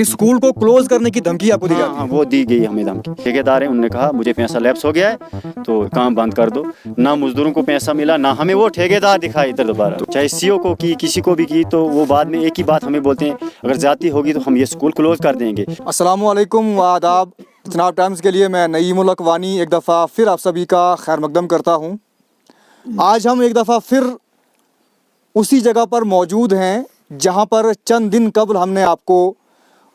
School को close करने की धमकी आपको दी जाती है? हाँ, वो दी गई हमें धमकी। ठेकेदार है, उन्होंने कहा मुझे पैसा लैप्स हो गया है तो काम बंद कर दो। ना मजदूरों को पैसा मिला, ना हमें वो ठेकेदार दिखाई इधर दोबारा। चाहे सीओ को की, किसी को भी की, तो वो बाद में एक ही बात हमें बोलते हैं, अगर ज्यादती होगी तो हम ये स्कूल क्लोज कर देंगे। अस्सलाम वालेकुम व आदाब। जनाब टाइम्स के लिए मैं नईमुल हक वानी एक दफ़ा फिर आप सभी का खैर मकदम करता हूँ। आज हम एक दफ़ा फिर उसी जगह पर मौजूद हैं जहाँ पर चंद दिन कबल हमने आपको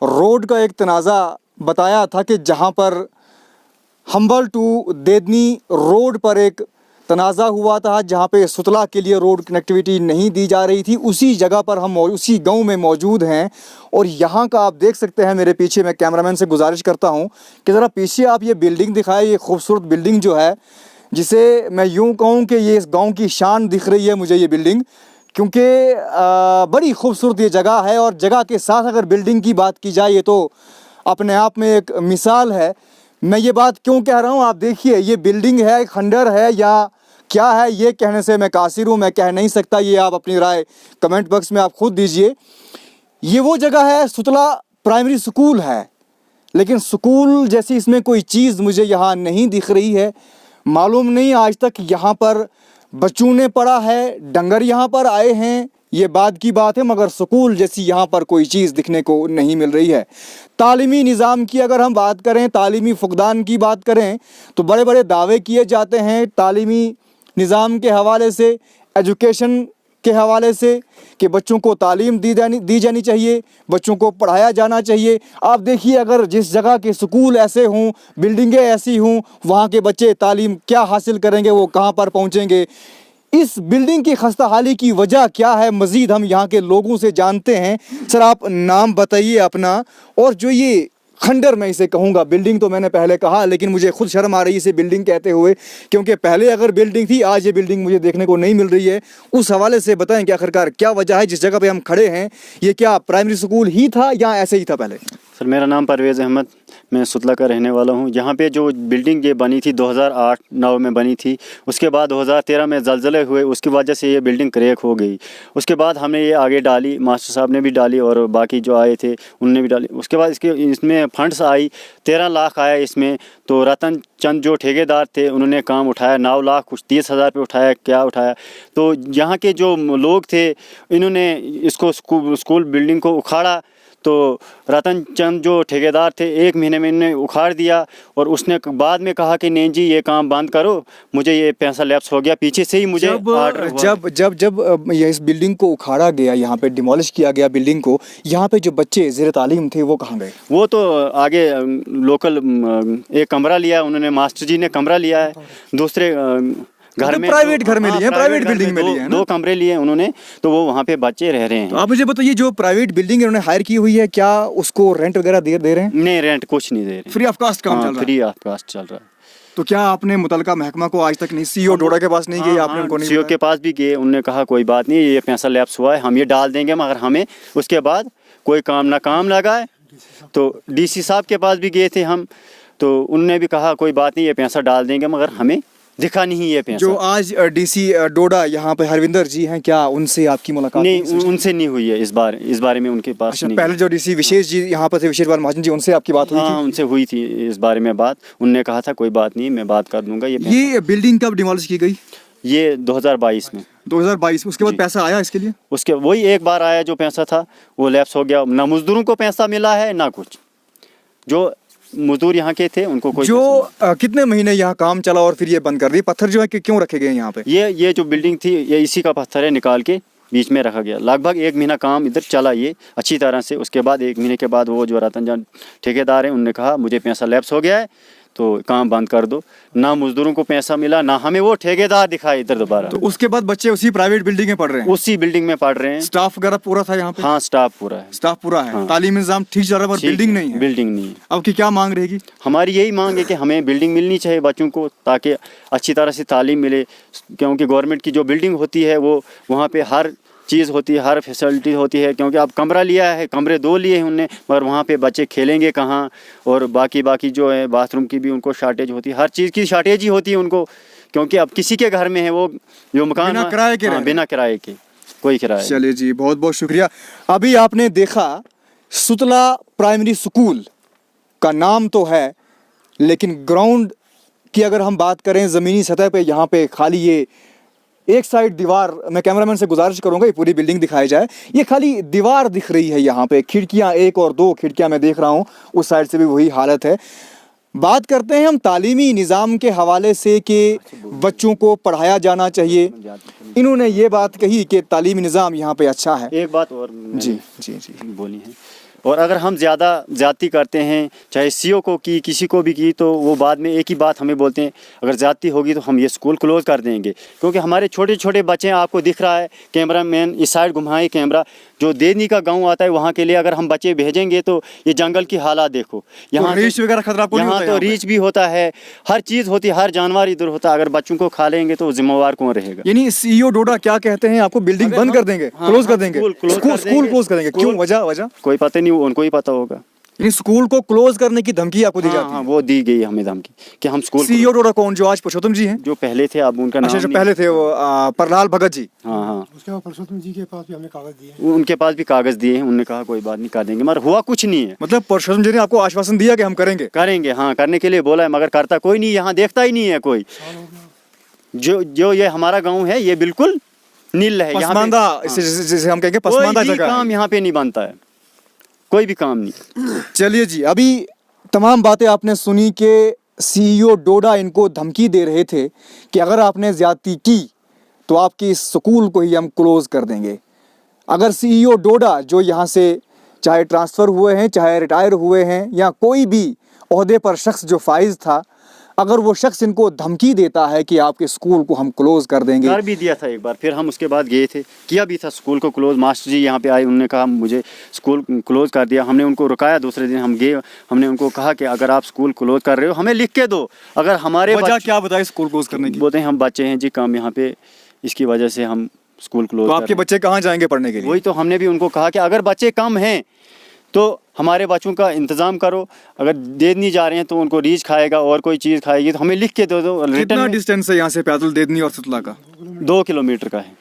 रोड का एक तनाज़ा बताया था कि जहाँ पर हम्बल टू देदनी रोड पर एक तनाज़ा हुआ था, जहाँ पे सुतला के लिए रोड कनेक्टिविटी नहीं दी जा रही थी। उसी जगह पर हम उसी गांव में मौजूद हैं और यहाँ का आप देख सकते हैं मेरे पीछे। मैं कैमरामैन से गुजारिश करता हूँ कि ज़रा पीछे आप ये बिल्डिंग दिखाएं। ये खूबसूरत बिल्डिंग जो है, जिसे मैं यूँ कहूँ कि ये इस गाँव की शान दिख रही है मुझे ये बिल्डिंग, क्योंकि बड़ी खूबसूरत ये जगह है। और जगह के साथ अगर बिल्डिंग की बात की जाए, ये तो अपने आप में एक मिसाल है। मैं ये बात क्यों कह रहा हूँ, आप देखिए ये बिल्डिंग है, खंडर है या क्या है, ये कहने से मैं कासिर हूँ, मैं कह नहीं सकता। ये आप अपनी राय कमेंट बॉक्स में आप खुद दीजिए। ये वो जगह है, सुतला प्राइमरी स्कूल है, लेकिन स्कूल जैसी इसमें कोई चीज़ मुझे यहाँ नहीं दिख रही है। मालूम नहीं आज तक यहाँ पर बच्चों ने पढ़ा है, डंगर यहाँ पर आए हैं, ये बात की बात है, मगर स्कूल जैसी यहाँ पर कोई चीज़ दिखने को नहीं मिल रही है। तालीमी निज़ाम की अगर हम बात करें, तालीमी फुकदान की बात करें, तो बड़े बड़े दावे किए जाते हैं तालीमी निज़ाम के हवाले से, एजुकेशन के हवाले से, कि बच्चों को तालीम दी जानी चाहिए, बच्चों को पढ़ाया जाना चाहिए। आप देखिए अगर जिस जगह के स्कूल ऐसे हों, बिल्डिंगें ऐसी हों, वहाँ के बच्चे तालीम क्या हासिल करेंगे, वो कहाँ पर पहुँचेंगे। इस बिल्डिंग की खस्ता हाली की वजह क्या है, मज़ीद हम यहाँ के लोगों से जानते हैं। सर आप नाम बताइए अपना, और जो ये खंडर मैं इसे कहूँगा, बिल्डिंग तो मैंने पहले कहा, लेकिन मुझे खुद शर्म आ रही है इसे बिल्डिंग कहते हुए, क्योंकि पहले अगर बिल्डिंग थी, आज ये बिल्डिंग मुझे देखने को नहीं मिल रही है। उस हवाले से बताएं कि आखिरकार क्या वजह है जिस जगह पे हम खड़े हैं, ये क्या प्राइमरी स्कूल ही था या ऐसे ही था पहले? सर मेरा नाम परवेज़ अहमद, मैं सुतला का रहने वाला हूँ। यहाँ पे जो बिल्डिंग ये बनी थी 2008-9 में बनी थी, उसके बाद 2013 में ज़लज़ले हुए, उसकी वजह से ये बिल्डिंग क्रैक हो गई। उसके बाद हमने ये आगे डाली, मास्टर साहब ने भी डाली और बाकी जो आए थे उनने भी डाली। उसके बाद इसमें फंड्स आई, 13 लाख आया इसमें। तो रतन चंद जो ठेकेदार थे उन्होंने काम उठाया, 9 लाख कुछ 30,000 पे उठाया, क्या उठाया। तो यहाँ के जो लोग थे इन्होंने इसको स्कूल बिल्डिंग को उखाड़ा। तो रतन चंद जो ठेकेदार थे 1 महीने में इन्होंने उखाड़ दिया और उसने बाद में कहा कि नहीं जी ये काम बंद करो, मुझे ये पैसा लैप्स हो गया। पीछे से ही मुझे ऑर्डर हुआ। जब ये इस बिल्डिंग को उखाड़ा गया, यहाँ पे डिमोलिश किया गया बिल्डिंग को, यहाँ पे जो बच्चे ज़ेर तालीम थे वो कहाँ गए? वो तो आगे लोकल एक कमरा लिया उन्होंने, मास्टर जी ने कमरा लिया है दूसरे घर में, प्राइवेट घर में लिए, प्राइवेट बिल्डिंग में लिए, 2 कमरे लिए उन्होंने, तो वो वहाँ पे बच्चे रह रहे हैं। तो आप मुझे बताइए, जो प्राइवेट बिल्डिंग उन्होंने हायर की हुई है, क्या उसको रेंट वगैरह दे रहे हैं? नहीं, रेंट कुछ नहीं दे रहे, फ्री ऑफ कॉस्ट काम चल रहा है। फ्री ऑफ कॉस्ट चल रहा है। तो क्या आपने मुतलका महकमा को आज तक नहीं, सीओ डोडा के पास नहीं गए? आपने उनको नहीं? सीओ के पास भी गए, उन्होंने कहा कोई बात नहीं, ये पैसा लैप्स हुआ है, हम ये डाल देंगे, मगर हमें उसके बाद कोई काम लगा है। तो डीसी साहब के पास भी गए थे हम, तो उनने भी कहा कोई बात नहीं, ये पैसा डाल देंगे, मगर हमें दिखा नहीं ये पैसा। जो आज डीसी डोडा यहाँ पे हरविंदर जी हैं, क्या उनसे आपकी मुलाकात? नहीं, उनसे नहीं हुई है इस बारे में उनके पास। अच्छा, पहले जो डीसी विशेष जी यहाँ पर थे, विशेष बार महाजन जी, उनसे आपकी बात हुई थी? हाँ, उनसे हुई थी इस बारे में बात। उनने कहा था कोई बात नहीं, मैं बात कर दूंगा। ये बिल्डिंग कब डिमोलिश की गई? ये 2022 में। 2022। उसके बाद पैसा आया इसके लिए? उसके वही एक बार आया, जो पैसा था वो लैप्स हो गया। ना मजदूरों को पैसा मिला है ना कुछ, जो मजदूर यहाँ के थे उनको कोई जो कितने महीने यहाँ काम चला और फिर ये बंद कर दिए? पत्थर जो है कि क्यों रखे गए यहाँ पे? ये जो बिल्डिंग थी ये इसी का पत्थर है, निकाल के बीच में रखा गया। लगभग 1 महीना काम इधर चला ये अच्छी तरह से। उसके बाद 1 महीने के बाद वो जो रतन चंद ठेकेदार हैं उन्होंने कहा मुझे पैसा लैप्स हो गया है तो काम बंद कर दो। ना मजदूरों को पैसा मिला, ना हमें वो ठेकेदार दिखाए इधर दोबारा। तो उसके बाद बच्चे उसी प्राइवेट बिल्डिंग में पढ़ रहे हैं? उसी बिल्डिंग में पढ़ रहे हैं। स्टाफ वगैरह पूरा था यहाँ पे? हाँ, स्टाफ पूरा है। स्टाफ पूरा है। हाँ। तालीम निज़ाम ठीक चल रहा है, पर बिल्डिंग नहीं है? बिल्डिंग नहीं है। अब की क्या मांग रहेगी? हमारी यही मांग है कि हमें बिल्डिंग मिलनी चाहिए बच्चों को, ताकि अच्छी तरह से तालीम मिले। क्योंकि गवर्नमेंट की जो बिल्डिंग होती है वो वहाँ पे हर चीज़ होती है, हर फैसिलिटी होती है। क्योंकि अब कमरा लिया है, कमरे 2 लिए हैं उनने, मगर वहाँ पे बच्चे खेलेंगे कहाँ, और बाकी जो है बाथरूम की भी उनको शॉर्टेज होती है, हर चीज़ की शॉर्टेज ही होती है उनको। क्योंकि अब किसी के घर में है वो जो मकान बिना किराए के, बिना किराए के कोई किराया। चलिए जी, बहुत बहुत शुक्रिया। अभी आपने देखा सुतला प्राइमरी स्कूल का नाम तो है, लेकिन ग्राउंड की अगर हम बात करें ज़मीनी सतह पे, यहाँ पे खाली ये एक साइड दीवार, मैं कैमरामैन से गुजारिश करूंगा ये पूरी बिल्डिंग दिखाई जाए, ये खाली दीवार दिख रही है। यहाँ पे खिड़कियाँ, एक और दो खिड़कियाँ मैं देख रहा हूँ, उस साइड से भी वही हालत है। बात करते हैं हम तालीमी निज़ाम के हवाले से कि बच्चों को पढ़ाया जाना चाहिए। इन्होंने ये बात कही कि तालीमी निज़ाम यहाँ पे अच्छा है। एक बात और जी जी जी बोली है, और अगर हम ज़्यादा ज़्यादती करते हैं, चाहे सीओ को की, किसी को भी की, तो वो बाद में एक ही बात हमें बोलते हैं, अगर ज़्यादती होगी तो हम ये स्कूल क्लोज़ कर देंगे। क्योंकि हमारे छोटे छोटे बच्चे, आपको दिख रहा है कैमरामैन इस साइड घुमाए कैमरा, जो देदनी का गांव आता है वहाँ के लिए अगर हम बच्चे भेजेंगे तो ये जंगल की हालात देखो। यहाँ रीच वगैरह खतरा आपको नहीं यहाँ होता तो यहाँ पे? रीच भी होता है, हर चीज़ होती है, हर जानवर इधर होता है। अगर बच्चों को खा लेंगे तो जिम्मेवार कौन रहेगा? यानी सीईओ डोडा क्या कहते हैं आपको, बिल्डिंग अगर बंद हम- कर देंगे, हाँ, क्लोज कर हाँ, देंगे, स्कूल close कर स्कूल देंगे। क्लोज कर देंगे। क्यों, स्कूल- वजह? कोई पता नहीं, उनको ही पता होगा। यानी स्कूल को क्लोज करने की धमकी आपको दी हाँ, जाती हाँ, है? वो दी गई हमें धमकी कि हम स्कूल सीईओ डोडा कौन, जो आज पुरुषोत्तम जी हैं? जो पहले थे, अब उनका नाम अच्छा, जो नहीं- पहले थे वो प्रहलाद भगत जी। हाँ, हाँ, उसके बाद परसोत्तम जी के पास भी हमने कागज दिए हैं। उनके पास भी कागज दिए हैं, उन्होंने कहा कोई बात नहीं, कर देंगे, मगर हुआ कुछ नहीं है। मतलब पुरुषोत्तम जी ने आपको आश्वासन दिया कि हम करेंगे? करेंगे, हाँ, करने के लिए बोला है, मगर करता कोई नहीं, यहाँ देखता ही नहीं है कोई। साल हो गया। जो ये हमारा गांव है, ये बिल्कुल नील है। यहाँ पे- पसमानदा, हाँ, जिसे हम कहेंगे कोई पसमानदा भी जगह काम है। यहाँ पे नहीं बनता है, कोई भी काम नहीं। चलिए जी, अभी तमाम बातें आपने सुनी कि सीईओ डोडा इनको धमकी दे रहे थे कि अगर आपने ज्यादती की तो आपकी इस स्कूल को ही हम क्लोज कर देंगे। अगर सीईओ डोडा, जो यहाँ से चाहे ट्रांसफ़र हुए हैं, चाहे रिटायर हुए हैं, या कोई भी ओहदे पर शख्स जो फाइज था, अगर वो शख्स इनको धमकी देता है कि आपके स्कूल को हम क्लोज कर देंगे, कर भी दिया था एक बार, फिर हम उसके बाद गए थे, किया भी था स्कूल को क्लोज। मास्टर जी यहाँ पे आए, उन्होंने कहा मुझे स्कूल क्लोज कर दिया। हमने उनको रुकाया, दूसरे दिन हम गए, हमने उनको कहा कि अगर आप स्कूल क्लोज कर रहे हो हमें लिख के दो। अगर हमारे वजह क्या बताए स्कूल क्लोज करने की? बोलते हैं हम बच्चे हैं जी कम यहाँ पे, इसकी वजह से हम स्कूल क्लोज तो कर आपके रहे हैं। बच्चे कहाँ जाएंगे पढ़ने के लिए? वही तो हमने भी उनको कहा कि अगर बच्चे कम हैं तो हमारे बच्चों का इंतज़ाम करो, अगर दे नहीं जा रहे हैं तो उनको रीच खाएगा और कोई चीज़ खाएगी तो हमें लिख के दे दो। कितना रिटर्न डिस्टेंस है यहाँ से पैदल देदनी और सुतला का? 2 किलोमीटर का है,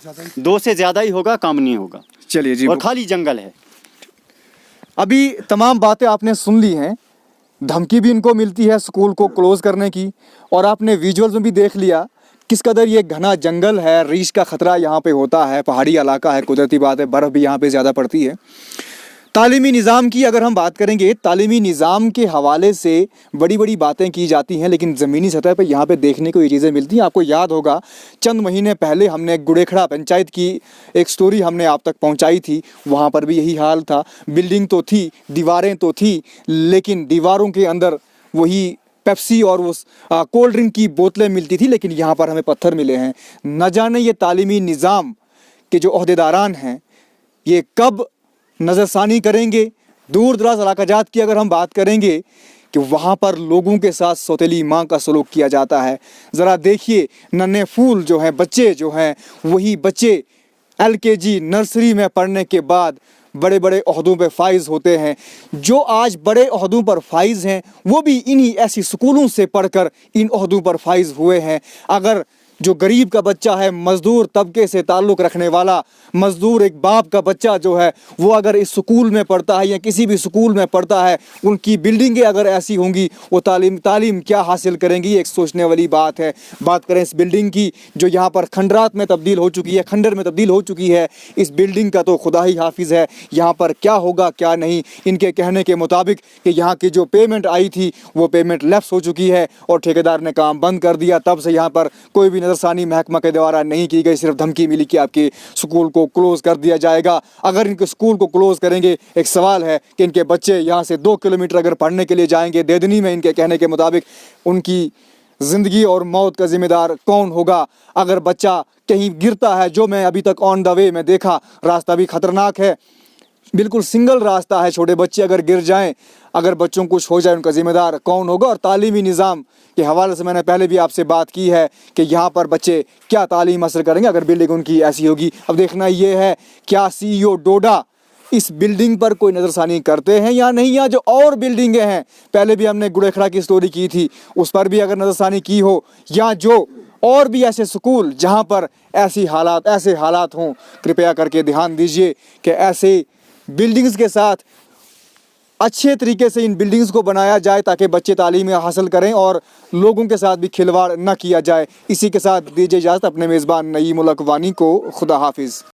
ज़्यादा ही 2 से ज़्यादा ही होगा, कम नहीं होगा, चलिए जी, और खाली जंगल है। अभी तमाम बातें आपने सुन ली हैं। धमकी भी इनको मिलती है स्कूल को क्लोज करने की, और आपने विजुअल्स में भी देख लिया किस कदर ये घना जंगल है, रीछ का खतरा यहाँ पे होता है, पहाड़ी इलाका है, कुदरती बात है, बर्फ़ भी यहाँ पे ज़्यादा पड़ती है। तालीमी निज़ाम की अगर हम बात करेंगे, तालीमी निज़ाम के हवाले से बड़ी बड़ी बातें की जाती हैं, लेकिन ज़मीनी सतह पे यहाँ पे देखने को ये चीज़ें मिलती हैं। आपको याद होगा चंद महीने पहले हमने गुड़ेखड़ा पंचायत की एक स्टोरी हमने आप तक पहुँचाई थी, वहाँ पर भी यही हाल था। बिल्डिंग तो थी, दीवारें तो थी, लेकिन दीवारों के अंदर वही पेप्सी और वो कोल्ड ड्रिंक की बोतलें मिलती थी, लेकिन यहाँ पर हमें पत्थर मिले हैं। न जाने ये तालीमी निज़ाम के जो ओहदेदारान हैं ये कब नज़रसानी करेंगे। दूर दराज इलाकाजात की अगर हम बात करेंगे कि वहाँ पर लोगों के साथ सौतेली माँ का सलूक किया जाता है। ज़रा देखिए, नन्हे फूल जो हैं, बच्चे जो हैं, वही बच्चे LKG नर्सरी में पढ़ने के बाद बड़े बड़े ओहदों पे फाइज होते हैं। जो आज बड़े ओहदों पर फाइज हैं वो भी इन्हीं ऐसी स्कूलों से पढ़कर इन ओहदों पर फाइज हुए हैं। अगर जो गरीब का बच्चा है, मज़दूर तबके से ताल्लुक़ रखने वाला, मज़दूर एक बाप का बच्चा जो है, वो अगर इस स्कूल में पढ़ता है या किसी भी स्कूल में पढ़ता है, उनकी बिल्डिंगें अगर ऐसी होंगी, वो तालीम क्या हासिल करेंगी, ये एक सोचने वाली बात है। बात करें इस बिल्डिंग की जो यहाँ पर खंडरात में तब्दील हो चुकी है, खंडर में तब्दील हो चुकी है, इस बिल्डिंग का तो खुदा ही हाफिज़ है यहाँ पर क्या होगा क्या नहीं। इनके कहने के मुताबिक कि यहाँ की जो पेमेंट आई थी वो पेमेंट लैप्स हो चुकी है और ठेकेदार ने काम बंद कर दिया। तब से यहाँ पर कोई भी नज़रसानी महकमा के द्वारा नहीं की गई, सिर्फ धमकी मिली कि आपके स्कूल को क्लोज़ कर दिया जाएगा। अगर इनके स्कूल को क्लोज़ करेंगे, एक सवाल है कि इनके बच्चे यहाँ से 2 किलोमीटर अगर पढ़ने के लिए जाएंगे देदनी में, इनके कहने के मुताबिक उनकी ज़िंदगी और मौत का ज़िम्मेदार कौन होगा। अगर बच्चा कहीं गिरता है, जो मैं अभी तक ऑन द वे में देखा, रास्ता भी ख़तरनाक है, बिल्कुल सिंगल रास्ता है, छोटे बच्चे अगर गिर जाएं, अगर बच्चों को कुछ हो जाए, उनका ज़िम्मेदार कौन होगा। और तालीमी निज़ाम के हवाले से मैंने पहले भी आपसे बात की है कि यहाँ पर बच्चे क्या तालीम हासिल करेंगे अगर बिल्डिंग उनकी ऐसी होगी। अब देखना ये है क्या सीईओ डोडा इस बिल्डिंग पर कोई नज़रसानी करते हैं या नहीं, या जो और बिल्डिंगें हैं, पहले भी हमने गुड़ेखड़ा की स्टोरी की थी, उस पर भी अगर नज़रसानी की हो, या जो और भी ऐसे स्कूल जहाँ पर ऐसे हालात हों, कृपया करके ध्यान दीजिए कि ऐसे बिल्डिंग्स के साथ अच्छे तरीके से इन बिल्डिंग्स को बनाया जाए ताकि बच्चे तालीम हासिल करें और लोगों के साथ भी खिलवाड़ न किया जाए। इसी के साथ दीजिए इजाज़त अपने मेज़बान नईमुल हक वानी को। खुदा हाफिज़।